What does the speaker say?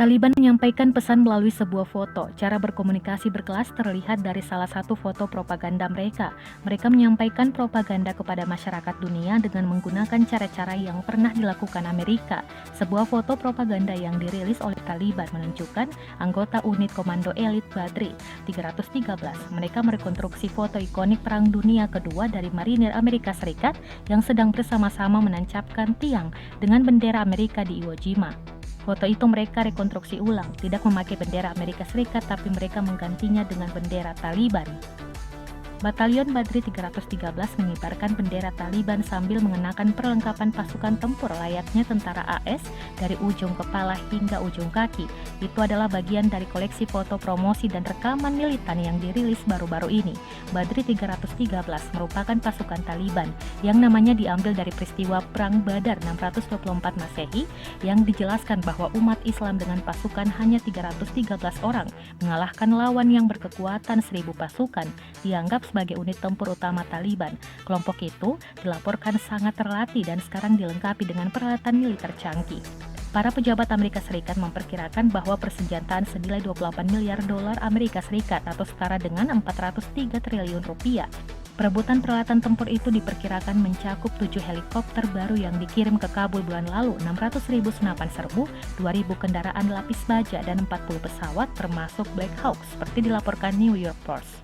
Taliban menyampaikan pesan melalui sebuah foto. Cara berkomunikasi berkelas terlihat dari salah satu foto propaganda mereka. Mereka menyampaikan propaganda kepada masyarakat dunia dengan menggunakan cara-cara yang pernah dilakukan Amerika. Sebuah foto propaganda yang dirilis oleh Taliban menunjukkan anggota unit komando elit Badri 313. Mereka merekonstruksi foto ikonik Perang Dunia Kedua dari marinir Amerika Serikat yang sedang bersama-sama menancapkan tiang dengan bendera Amerika di Iwo Jima. Foto itu mereka rekonstruksi ulang, tidak memakai bendera Amerika Serikat tapi mereka menggantinya dengan bendera Taliban. Batalion Badri 313 mengibarkan bendera Taliban sambil mengenakan perlengkapan pasukan tempur layaknya tentara AS dari ujung kepala hingga ujung kaki. Itu adalah bagian dari koleksi foto promosi dan rekaman militan yang dirilis baru-baru ini. Badri 313 merupakan pasukan Taliban yang namanya diambil dari peristiwa Perang Badar 624 Masehi yang dijelaskan bahwa umat Islam dengan pasukan hanya 313 orang mengalahkan lawan yang berkekuatan 1000 pasukan, dianggap sebagai unit tempur utama Taliban. Kelompok itu dilaporkan sangat terlatih dan sekarang dilengkapi dengan peralatan militer canggih. Para pejabat Amerika Serikat memperkirakan bahwa persenjataan senilai 28 miliar dolar Amerika Serikat atau setara dengan 403 triliun rupiah. Perebutan peralatan tempur itu diperkirakan mencakup 7 helikopter baru yang dikirim ke Kabul bulan lalu, 600.000 senapan serbu, 2.000 kendaraan lapis baja, dan 40 pesawat termasuk Black Hawk seperti dilaporkan New York Post.